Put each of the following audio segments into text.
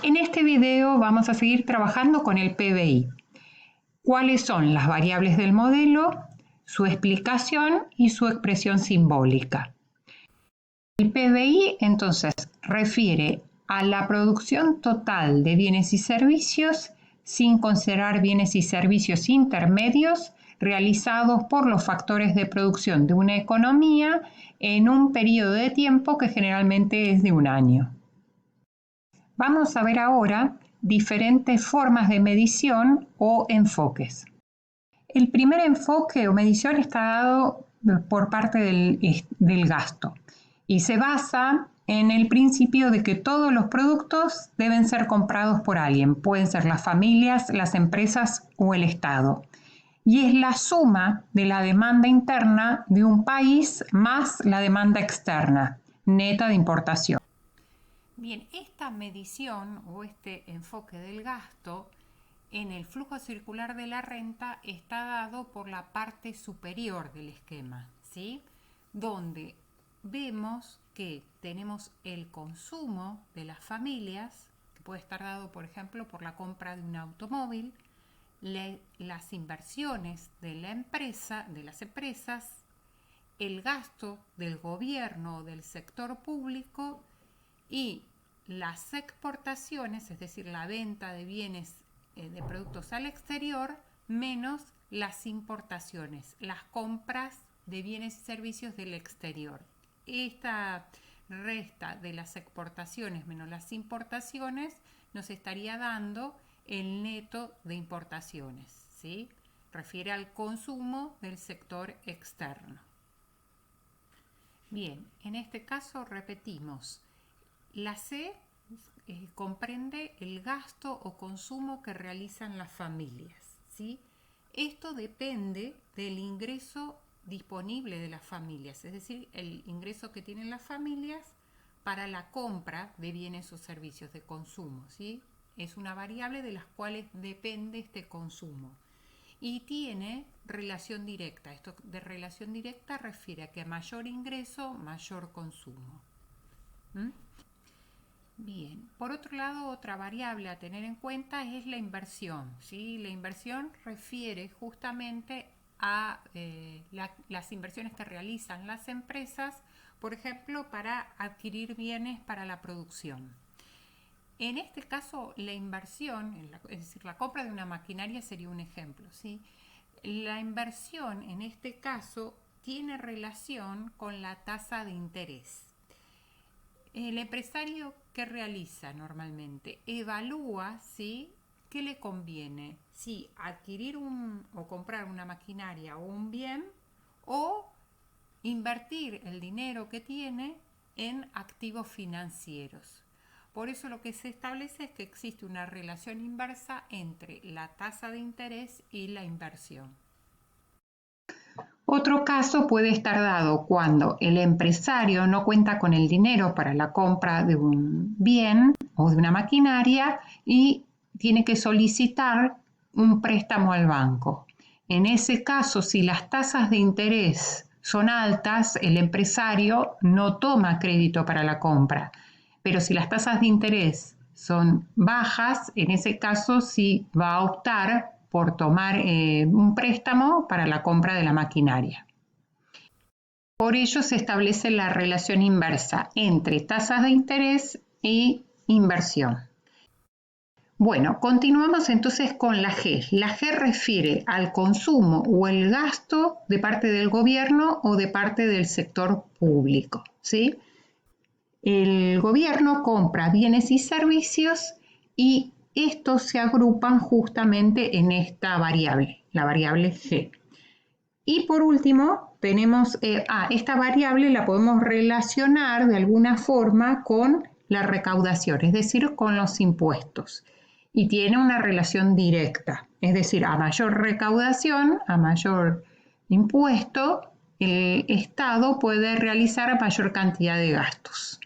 En este video vamos a seguir trabajando con el PBI. ¿Cuáles son las variables del modelo, su explicación y su expresión simbólica? El PBI entonces refiere a la producción total de bienes y servicios sin considerar bienes y servicios intermedios realizados por los factores de producción de una economía en un periodo de tiempo que generalmente es de un año. Vamos a ver ahora diferentes formas de medición o enfoques. El primer enfoque o medición está dado por parte del gasto y se basa en el principio de que todos los productos deben ser comprados por alguien. Pueden ser las familias, las empresas o el Estado. Y es la suma de la demanda interna de un país más la demanda externa, neta de importación. Bien, esta medición o este enfoque del gasto en el flujo circular de la renta está dado por la parte superior del esquema, ¿sí? Donde vemos que tenemos el consumo de las familias, que puede estar dado, por ejemplo, por la compra de un automóvil, las inversiones de la empresa, de las empresas, el gasto del gobierno o del sector público y las exportaciones, es decir, la venta de bienes, de productos al exterior, menos las importaciones, las compras de bienes y servicios del exterior. Esta resta de las exportaciones menos las importaciones nos estaría dando el neto de importaciones, ¿sí? Refiere al consumo del sector externo. Bien, en este caso repetimos. La C comprende el gasto o consumo que realizan las familias, ¿sí? Esto depende del ingreso disponible de las familias, es decir, el ingreso que tienen las familias para la compra de bienes o servicios de consumo, ¿sí? Es una variable de las cuales depende este consumo. Y tiene relación directa. Esto de relación directa refiere a que a mayor ingreso, mayor consumo. Bien, por otro lado, otra variable a tener en cuenta es la inversión, ¿sí? La inversión refiere justamente a las inversiones que realizan las empresas, por ejemplo, para adquirir bienes para la producción. En este caso, la inversión, es decir, la compra de una maquinaria sería un ejemplo, ¿sí? La inversión, en este caso, tiene relación con la tasa de interés. El empresario, ¿qué realiza normalmente? Evalúa, ¿sí?, qué le conviene, si adquirir o comprar una maquinaria o un bien, o invertir el dinero que tiene en activos financieros. Por eso lo que se establece es que existe una relación inversa entre la tasa de interés y la inversión. Otro caso puede estar dado cuando el empresario no cuenta con el dinero para la compra de un bien o de una maquinaria y tiene que solicitar un préstamo al banco. En ese caso, si las tasas de interés son altas, el empresario no toma crédito para la compra. Pero si las tasas de interés son bajas, en ese caso sí va a optar por tomar un préstamo para la compra de la maquinaria. Por ello se establece la relación inversa entre tasas de interés y inversión. Bueno, continuamos entonces con la G. La G refiere al consumo o el gasto de parte del gobierno o de parte del sector público, ¿sí? El gobierno compra bienes y servicios y estos se agrupan justamente en esta variable, la variable G. Y por último, tenemos, esta variable la podemos relacionar de alguna forma con la recaudación, es decir, con los impuestos. Y tiene una relación directa, es decir, a mayor recaudación, a mayor impuesto, el Estado puede realizar mayor cantidad de gastos.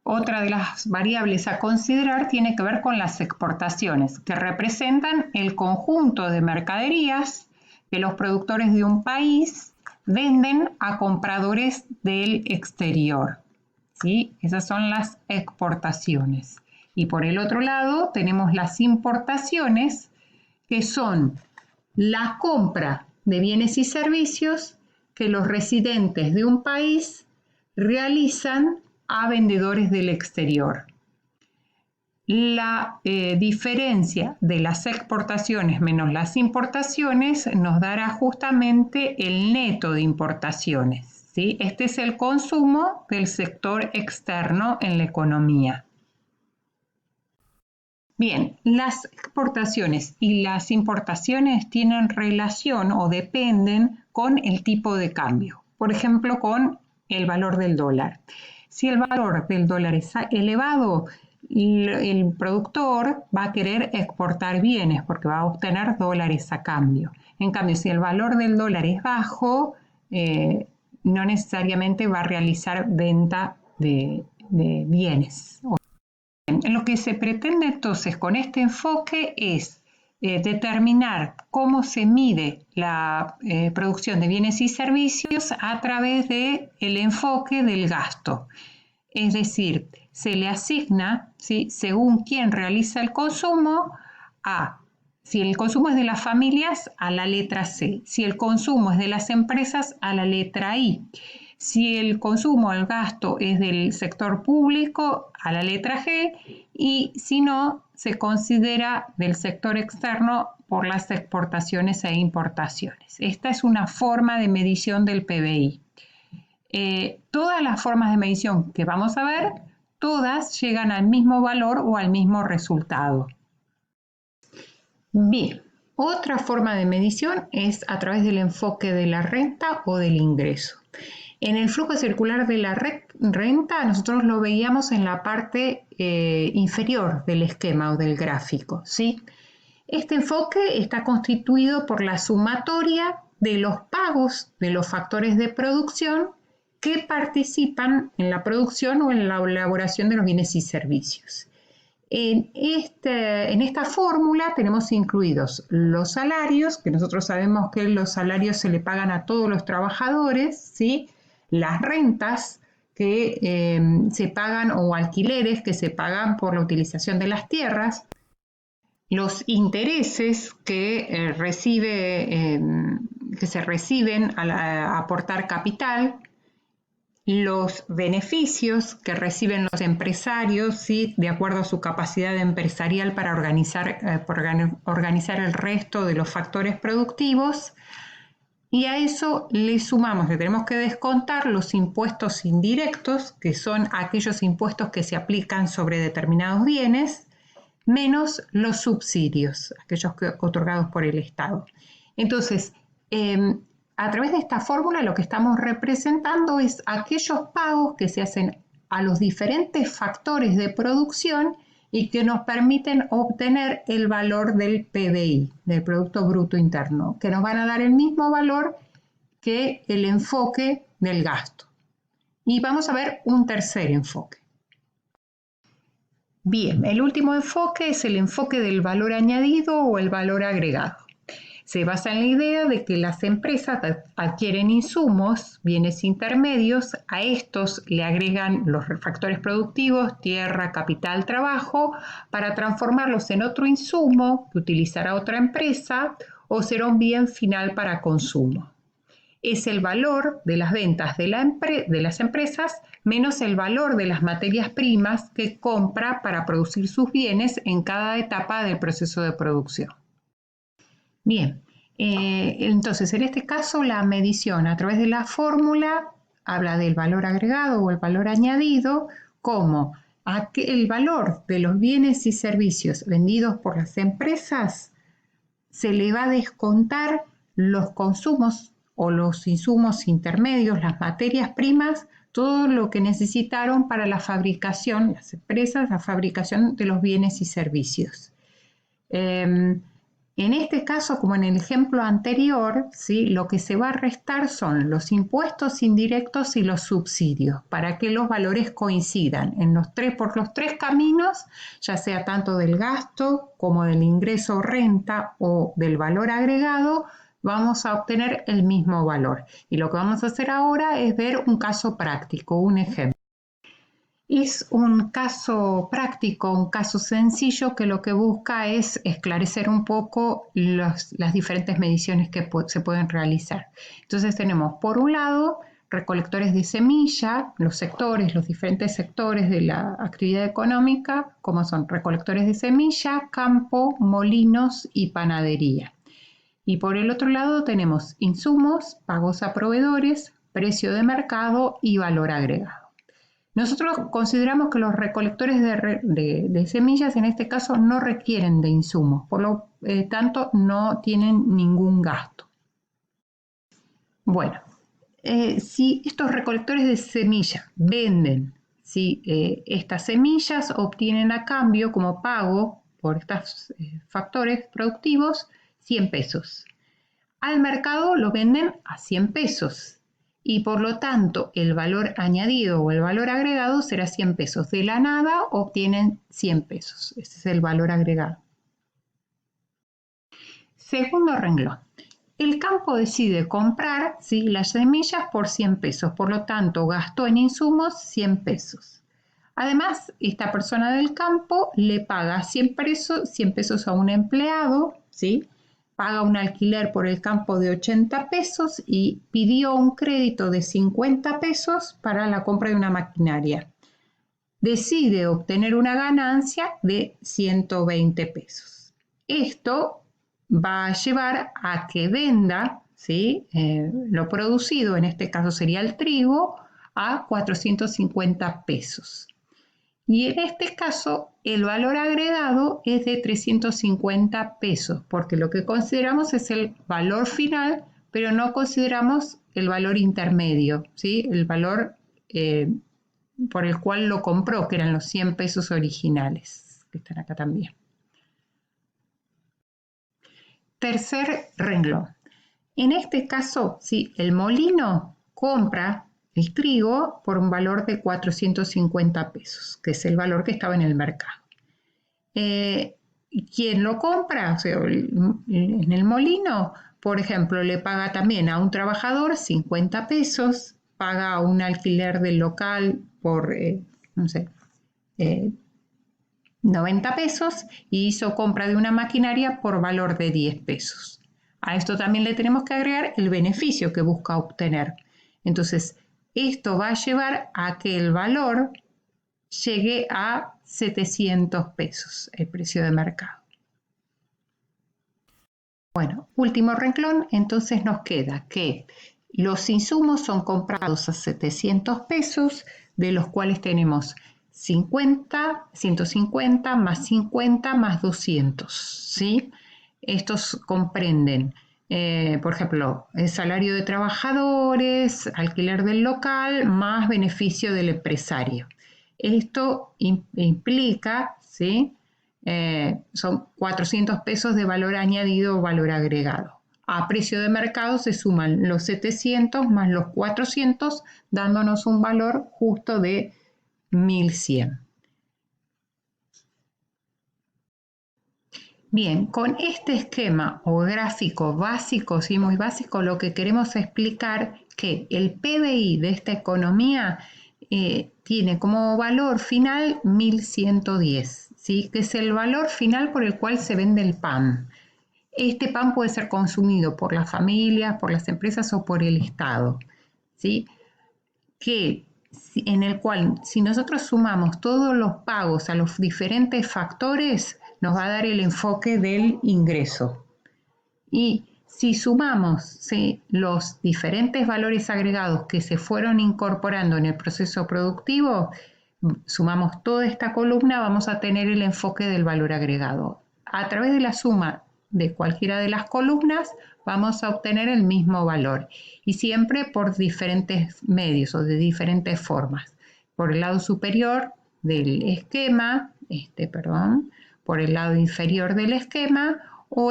Otra de las variables a considerar tiene que ver con las exportaciones, que representan el conjunto de mercaderías que los productores de un país venden a compradores del exterior. ¿sí? Esas son las exportaciones. Y por el otro lado tenemos las importaciones, que son la compra de bienes y servicios que los residentes de un país realizan a vendedores del exterior. La diferencia de las exportaciones menos las importaciones nos dará justamente el neto de importaciones, ¿sí? Este es el consumo del sector externo en la economía. Bien, las exportaciones y las importaciones tienen relación o dependen con el tipo de cambio, por ejemplo, con el valor del dólar. Si el valor del dólar es elevado, el productor va a querer exportar bienes porque va a obtener dólares a cambio. En cambio, si el valor del dólar es bajo, no necesariamente va a realizar venta de bienes. Lo que se pretende entonces con este enfoque es determinar cómo se mide la producción de bienes y servicios a través del enfoque del gasto. Es decir, se le asigna, ¿sí?, según quién realiza el consumo, si el consumo es de las familias, a la letra C. Si el consumo es de las empresas, a la letra I. Si el consumo, el gasto es del sector público, a la letra G, y si no, se considera del sector externo por las exportaciones e importaciones. Esta es una forma de medición del PBI. Todas las formas de medición que vamos a ver, todas llegan al mismo valor o al mismo resultado. Bien, otra forma de medición es a través del enfoque de la renta o del ingreso. En el flujo circular de la renta, nosotros lo veíamos en la parte inferior del esquema o del gráfico, ¿sí? Este enfoque está constituido por la sumatoria de los pagos de los factores de producción que participan en la producción o en la elaboración de los bienes y servicios. En esta fórmula tenemos incluidos los salarios, que nosotros sabemos que los salarios se le pagan a todos los trabajadores, ¿sí? Las rentas que se pagan o alquileres que se pagan por la utilización de las tierras, los intereses que se reciben al aportar capital, los beneficios que reciben los empresarios, ¿sí?, de acuerdo a su capacidad empresarial para organizar el resto de los factores productivos, y a eso le sumamos que tenemos que descontar los impuestos indirectos, que son aquellos impuestos que se aplican sobre determinados bienes, menos los subsidios, aquellos otorgados por el Estado. Entonces, a través de esta fórmula lo que estamos representando es aquellos pagos que se hacen a los diferentes factores de producción y que nos permiten obtener el valor del PBI, del Producto Bruto Interno, que nos van a dar el mismo valor que el enfoque del gasto. Y vamos a ver un tercer enfoque. Bien, el último enfoque es el enfoque del valor añadido o el valor agregado. Se basa en la idea de que las empresas adquieren insumos, bienes intermedios, a estos le agregan los factores productivos, tierra, capital, trabajo, para transformarlos en otro insumo que utilizará otra empresa o será un bien final para consumo. Es el valor de las ventas de las empresas menos el valor de las materias primas que compra para producir sus bienes en cada etapa del proceso de producción. Bien, entonces en este caso la medición a través de la fórmula habla del valor agregado o el valor añadido como el valor de los bienes y servicios vendidos por las empresas se le va a descontar los consumos o los insumos intermedios, las materias primas, todo lo que necesitaron para la fabricación, las empresas, la fabricación de los bienes y servicios. En este caso, como en el ejemplo anterior, ¿sí?, lo que se va a restar son los impuestos indirectos y los subsidios para que los valores coincidan por los tres caminos, ya sea tanto del gasto como del ingreso renta o del valor agregado, vamos a obtener el mismo valor. Y lo que vamos a hacer ahora es ver un caso práctico, un ejemplo. Es un caso práctico, un caso sencillo que lo que busca es esclarecer un poco las diferentes mediciones que se pueden realizar. Entonces tenemos, por un lado, recolectores de semilla, los diferentes sectores de la actividad económica, como son recolectores de semilla, campo, molinos y panadería. Y por el otro lado tenemos insumos, pagos a proveedores, precio de mercado y valor agregado. Nosotros consideramos que los recolectores de semillas en este caso no requieren de insumos, por lo tanto no tienen ningún gasto. Bueno, si estos recolectores de semillas venden estas semillas, obtienen a cambio como pago por estos factores productivos 100 pesos. Al mercado lo venden a 100 pesos. Y por lo tanto el valor añadido o el valor agregado será 100 pesos. De la nada obtienen 100 pesos. Ese es el valor agregado. Segundo renglón. El campo decide comprar las semillas por 100 pesos. Por lo tanto gastó en insumos 100 pesos. Además, esta persona del campo le paga 100 pesos a un empleado, ¿sí? Paga un alquiler por el campo de 80 pesos y pidió un crédito de 50 pesos para la compra de una maquinaria. Decide obtener una ganancia de 120 pesos. Esto va a llevar a que venda lo producido, en este caso sería el trigo, a 450 pesos. Y en este caso, el valor agregado es de 350 pesos, porque lo que consideramos es el valor final, pero no consideramos el valor intermedio, ¿sí? El valor por el cual lo compró, que eran los 100 pesos originales, que están acá también. Tercer renglón. En este caso, el molino compra el trigo por un valor de 450 pesos, que es el valor que estaba en el mercado. ¿Quién lo compra? O sea, en el molino, por ejemplo, le paga también a un trabajador 50 pesos, paga un alquiler del local por, 90 pesos y hizo compra de una maquinaria por valor de 10 pesos. A esto también le tenemos que agregar el beneficio que busca obtener. Entonces, esto va a llevar a que el valor llegue a 700 pesos, el precio de mercado. Bueno, último renglón, entonces nos queda que los insumos son comprados a 700 pesos, de los cuales tenemos 50, 150, más 50, más 200, ¿sí? Estos comprenden, por ejemplo, el salario de trabajadores, alquiler del local, más beneficio del empresario. Esto implica, ¿sí? Son 400 pesos de valor añadido o valor agregado. A precio de mercado se suman los 700 más los 400, dándonos un valor justo de 1100. Bien, con este esquema o gráfico básico, sí, muy básico, lo que queremos explicar que el PBI de esta economía tiene como valor final 1110, ¿sí? Que es el valor final por el cual se vende el pan. Este pan puede ser consumido por las familias, por las empresas o por el Estado, ¿sí? En el cual, si nosotros sumamos todos los pagos a los diferentes factores, nos va a dar el enfoque del ingreso. Y si sumamos los diferentes valores agregados que se fueron incorporando en el proceso productivo, sumamos toda esta columna, vamos a tener el enfoque del valor agregado. A través de la suma de cualquiera de las columnas vamos a obtener el mismo valor y siempre por diferentes medios o de diferentes formas. Por el lado superior del esquema, por el lado inferior del esquema o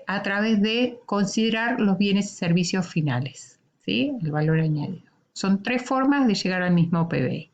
a través de considerar los bienes y servicios finales, ¿sí? El valor añadido. Son tres formas de llegar al mismo PBI.